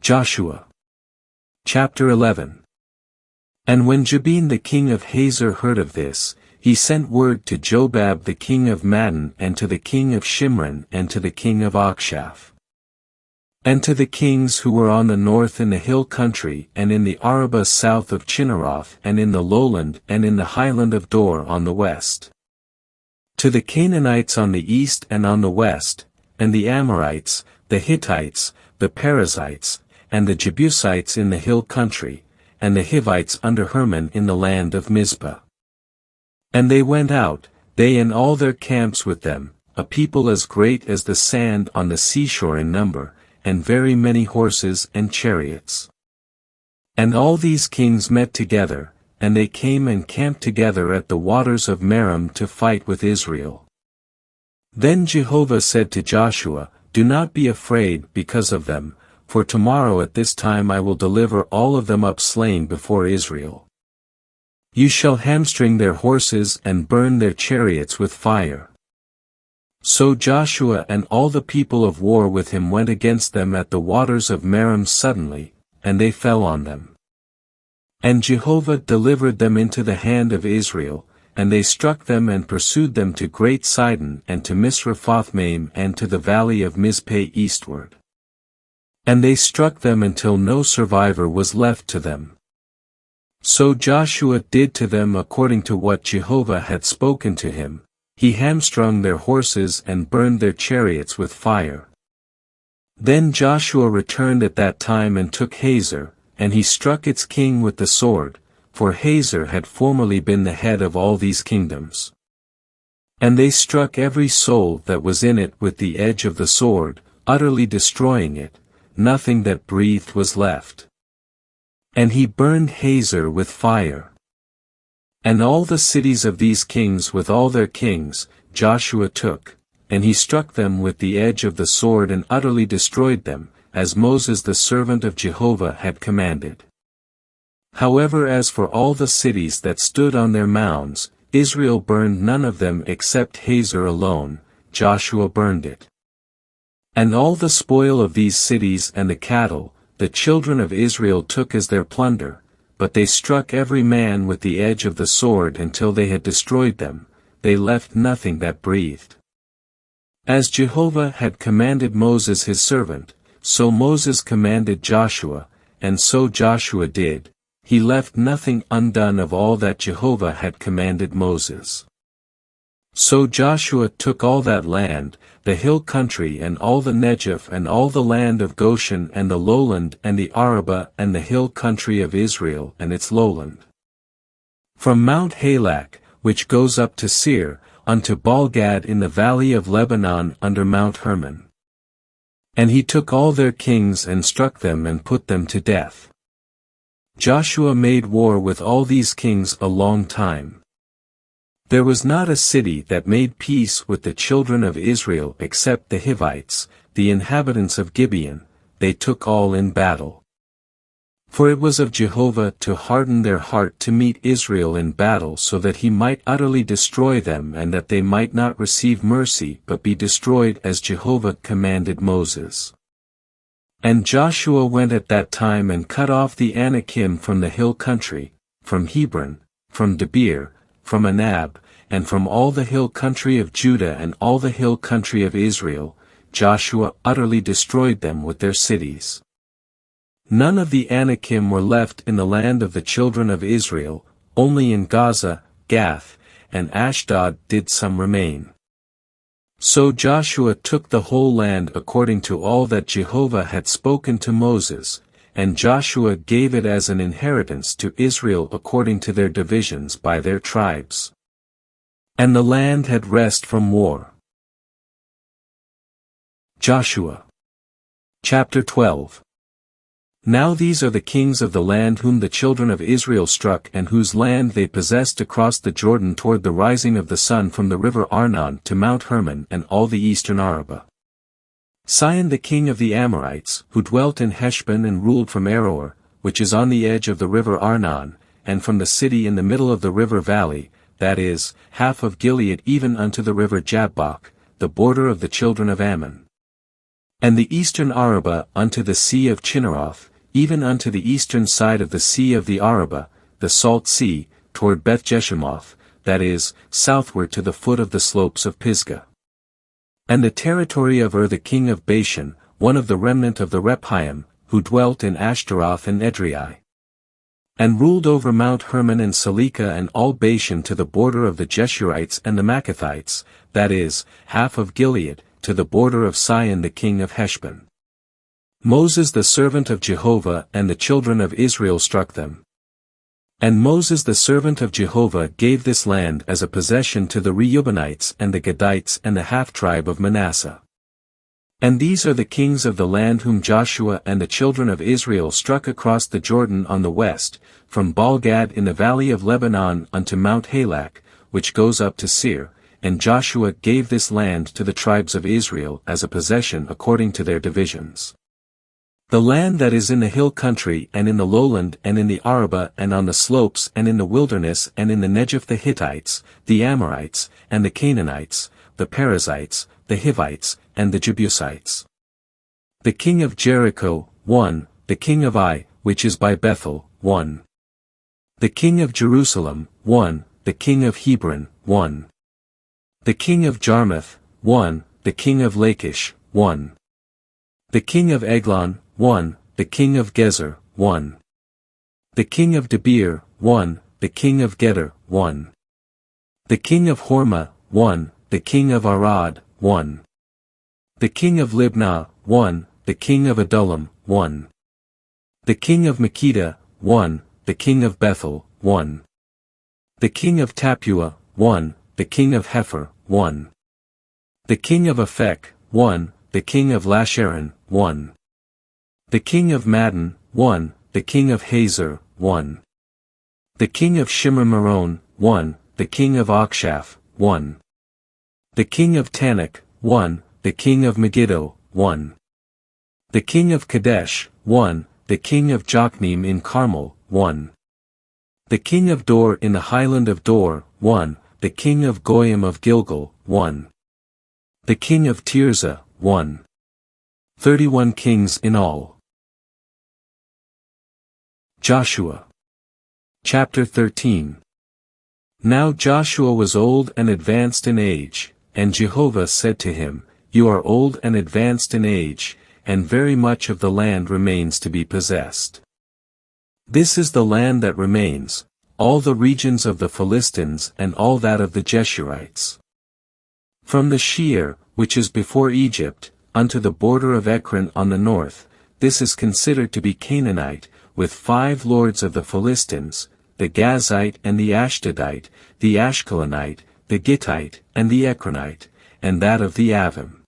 Joshua. Chapter 11. And when Jabin the king of Hazor heard of this, he sent word to Jobab the king of Madon and to the king of Shimron and to the king of Achshaph. And to the kings who were on the north in the hill country and in the Arabah south of Chinneroth and in the lowland and in the highland of Dor on the west. To the Canaanites on the east and on the west, and the Amorites, the Hittites, the Perizzites, and the Jebusites in the hill country, and the Hivites under Hermon in the land of Mizpah. And they went out, they and all their camps with them, a people as great as the sand on the seashore in number, and very many horses and chariots. And all these kings met together, and they came and camped together at the waters of Merom to fight with Israel. Then Jehovah said to Joshua, Do not be afraid because of them, for tomorrow at this time I will deliver all of them up slain before Israel. You shall hamstring their horses and burn their chariots with fire. So Joshua and all the people of war with him went against them at the waters of Merom suddenly, and they fell on them. And Jehovah delivered them into the hand of Israel, and they struck them and pursued them to Great Sidon and to Misrephothmaim and to the valley of Mizpah eastward. And they struck them until no survivor was left to them. So Joshua did to them according to what Jehovah had spoken to him, he hamstrung their horses and burned their chariots with fire. Then Joshua returned at that time and took Hazor, and he struck its king with the sword, for Hazor had formerly been the head of all these kingdoms. And they struck every soul that was in it with the edge of the sword, utterly destroying it, nothing that breathed was left. And he burned Hazor with fire. And all the cities of these kings with all their kings, Joshua took, and he struck them with the edge of the sword and utterly destroyed them, as Moses the servant of Jehovah had commanded. However, as for all the cities that stood on their mounds, Israel burned none of them except Hazor alone, Joshua burned it. And all the spoil of these cities and the cattle, the children of Israel took as their plunder, but they struck every man with the edge of the sword until they had destroyed them, they left nothing that breathed. As Jehovah had commanded Moses his servant, so Moses commanded Joshua, and so Joshua did, he left nothing undone of all that Jehovah had commanded Moses. So Joshua took all that land, the hill country and all the Negev and all the land of Goshen and the lowland and the Arabah and the hill country of Israel and its lowland. From Mount Halak, which goes up to Seir, unto Baal-gad in the valley of Lebanon under Mount Hermon. And he took all their kings and struck them and put them to death. Joshua made war with all these kings a long time. There was not a city that made peace with the children of Israel except the Hivites, the inhabitants of Gibeon, they took all in battle. For it was of Jehovah to harden their heart to meet Israel in battle so that he might utterly destroy them and that they might not receive mercy but be destroyed as Jehovah commanded Moses. And Joshua went at that time and cut off the Anakim from the hill country, from Hebron, from Debir, from Anab, and from all the hill country of Judah and all the hill country of Israel, Joshua utterly destroyed them with their cities. None of the Anakim were left in the land of the children of Israel, only in Gaza, Gath, and Ashdod did some remain. So Joshua took the whole land according to all that Jehovah had spoken to Moses, and Joshua gave it as an inheritance to Israel according to their divisions by their tribes. And the land had rest from war. Joshua. Chapter 12. Now these are the kings of the land whom the children of Israel struck and whose land they possessed across the Jordan toward the rising of the sun from the river Arnon to Mount Hermon and all the eastern Arabah. Sihon the king of the Amorites, who dwelt in Heshbon and ruled from Aroer, which is on the edge of the river Arnon, and from the city in the middle of the river valley, that is, half of Gilead even unto the river Jabbok, the border of the children of Ammon. And the eastern Arabah unto the sea of Chinneroth, even unto the eastern side of the sea of the Arabah, the salt sea, toward Beth-Jeshimoth, that is, southward to the foot of the slopes of Pisgah. And the territory of the king of Bashan, one of the remnant of the Rephaim, who dwelt in Ashtaroth and Edrei. And ruled over Mount Hermon and Salekah and all Bashan to the border of the Jeshurites and the Maccathites, that is, half of Gilead, to the border of Sihon the king of Heshbon. Moses the servant of Jehovah and the children of Israel struck them. And Moses the servant of Jehovah gave this land as a possession to the Reubenites and the Gadites and the half-tribe of Manasseh. And these are the kings of the land whom Joshua and the children of Israel struck across the Jordan on the west, from Baal-Gad in the valley of Lebanon unto Mount Halak, which goes up to Seir, and Joshua gave this land to the tribes of Israel as a possession according to their divisions. The land that is in the hill country and in the lowland and in the Arabah and on the slopes and in the wilderness and in the Negev the Hittites, the Amorites, and the Canaanites, the Perizzites, the Hivites, and the Jebusites. The king of Jericho, 1, the king of Ai, which is by Bethel, 1. The king of Jerusalem, 1, the king of Hebron, 1. The king of Jarmuth, 1, the king of Lachish, 1. The king of Eglon, 1, the king of Gezer, 1. The king of Debir, 1, the king of Geder, 1. The king of Hormah, 1, the king of Arad, 1. The king of Libnah, 1, the king of Adullam, 1. The king of Makkedah, 1, the king of Bethel, 1. The king of Tappuah, 1, the king of Hepher, 1. The king of Aphek, 1, the king of Lasharon, 1. The king of Madon, 1, the king of Hazor, 1. The king of Shimron, 1, the king of Achshaph, 1. The king of Tanakh, 1, the king of Megiddo, 1. The king of Kadesh, 1, the king of Jokneam in Carmel, 1. The king of Dor in the highland of Dor, 1, the king of Goyim of Gilgal, 1. The king of Tirzah, 1. 31 kings in all. Joshua. Chapter 13. Now Joshua was old and advanced in age, and Jehovah said to him, You are old and advanced in age, and very much of the land remains to be possessed. This is the land that remains, all the regions of the Philistines and all that of the Jeshurites. From the Shear, which is before Egypt, unto the border of Ekron on the north, this is considered to be Canaanite, with 5 lords of the Philistines, the Gazite and the Ashdodite, the Ashkelonite, the Gittite and the Ekronite, and that of the Avim.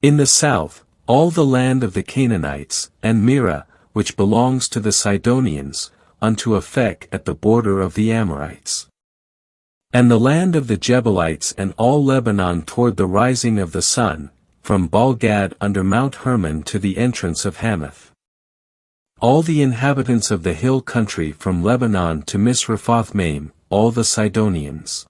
In the south, all the land of the Canaanites, and Merom, which belongs to the Sidonians, unto Aphek at the border of the Amorites. And the land of the Jebusites and all Lebanon toward the rising of the sun, from Baal-Gad under Mount Hermon to the entrance of Hamath. All the inhabitants of the hill country from Lebanon to Misrephoth-Maim, all the Sidonians.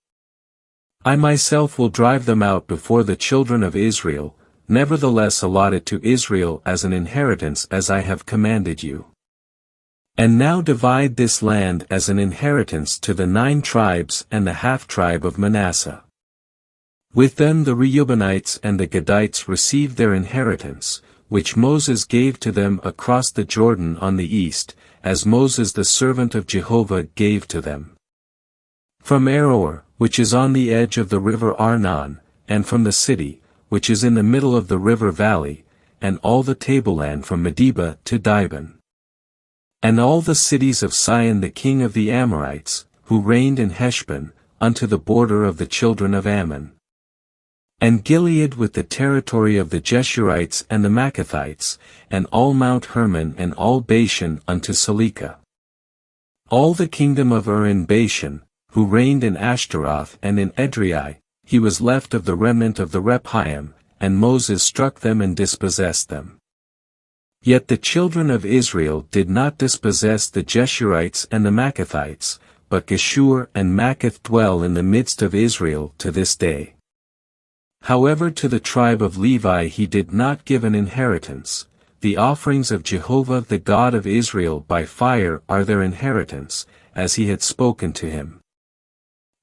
I myself will drive them out before the children of Israel, nevertheless allotted to Israel as an inheritance as I have commanded you. And now divide this land as an inheritance to the 9 tribes and the half-tribe of Manasseh. With them the Reubenites and the Gadites received their inheritance, which Moses gave to them across the Jordan on the east, as Moses the servant of Jehovah gave to them. From Aroer, which is on the edge of the river Arnon, and from the city, which is in the middle of the river valley, and all the tableland from Medeba to Dibon. And all the cities of Sihon the king of the Amorites, who reigned in Heshbon, unto the border of the children of Ammon. And Gilead with the territory of the Jeshurites and the Maccathites, and all Mount Hermon and all Bashan unto Salekah. All the kingdom of in Bashan, who reigned in Ashtaroth and in Edrei, he was left of the remnant of the Rephaim, and Moses struck them and dispossessed them. Yet the children of Israel did not dispossess the Jeshurites and the Maccathites, but Geshur and Makkath dwell in the midst of Israel to this day. However, to the tribe of Levi he did not give an inheritance. The offerings of Jehovah the God of Israel by fire are their inheritance, as he had spoken to him.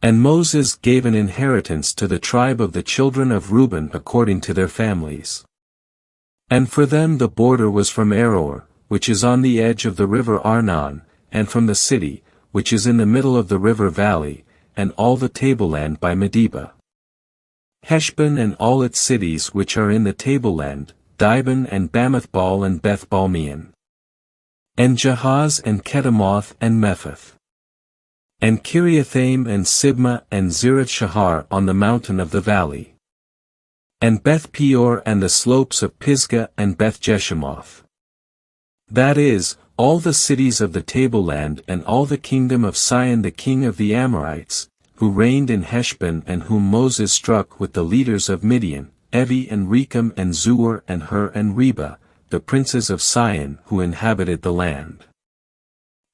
And Moses gave an inheritance to the tribe of the children of Reuben according to their families. And for them the border was from Aroer, which is on the edge of the river Arnon, and from the city, which is in the middle of the river valley, and all the tableland by Medeba. Heshbon and all its cities which are in the tableland, Dibon and Bamathbal and Bethbalmeon. And Jahaz and Kedemoth and Mephath. And Kiriathaim and Sibmah and Zerath Shahar on the mountain of the valley. And Beth Peor and the slopes of Pisgah and Beth Jeshimoth. That is, all the cities of the tableland and all the kingdom of Sihon the king of the Amorites, who reigned in Heshbon and whom Moses struck with the leaders of Midian, Evi and Rechem and Zur and Hur and Reba, the princes of Sihon who inhabited the land.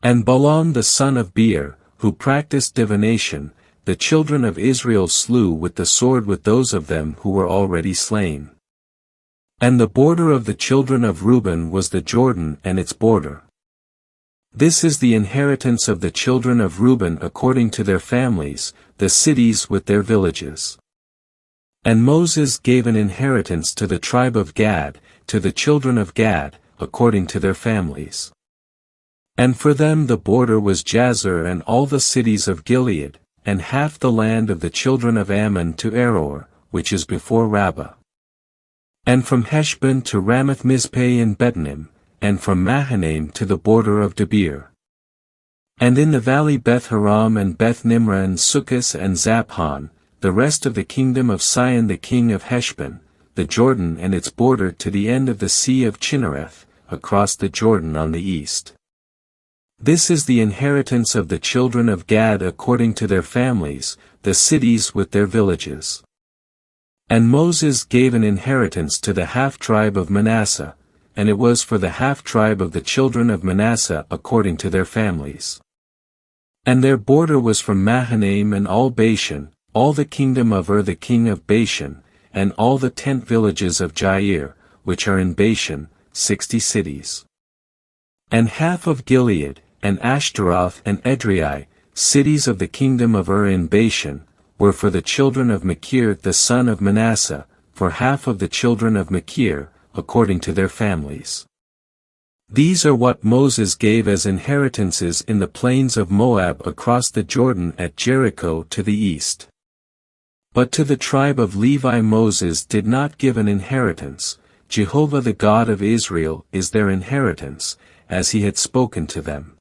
And Balaam the son of Beer, who practiced divination, the children of Israel slew with the sword with those of them who were already slain. And the border of the children of Reuben was the Jordan and its border. This is the inheritance of the children of Reuben according to their families, the cities with their villages. And Moses gave an inheritance to the tribe of Gad, to the children of Gad, according to their families. And for them the border was Jazer and all the cities of Gilead, and half the land of the children of Ammon to Aroer, which is before Rabbah. And from Heshbon to Ramath Mizpeh in Betonim, and from Mahanaim to the border of Debir. And in the valley Beth Haram and Beth Nimrah and Sukkos and Zaphon, the rest of the kingdom of Sihon the king of Heshbon, the Jordan and its border to the end of the sea of Chinneroth, across the Jordan on the east. This is the inheritance of the children of Gad according to their families, the cities with their villages. And Moses gave an inheritance to the half-tribe of Manasseh, and it was for the half-tribe of the children of Manasseh according to their families. And their border was from Mahanaim and all Bashan, all the kingdom of the king of Bashan, and all the tent villages of Jair, which are in Bashan, 60 cities. And half of Gilead, and Ashtaroth and Edrei, cities of the kingdom of in Bashan, were for the children of Machir the son of Manasseh, for half of the children of Machir, according to their families. These are what Moses gave as inheritances in the plains of Moab across the Jordan at Jericho to the east. But to the tribe of Levi Moses did not give an inheritance. Jehovah the God of Israel is their inheritance, as he had spoken to them.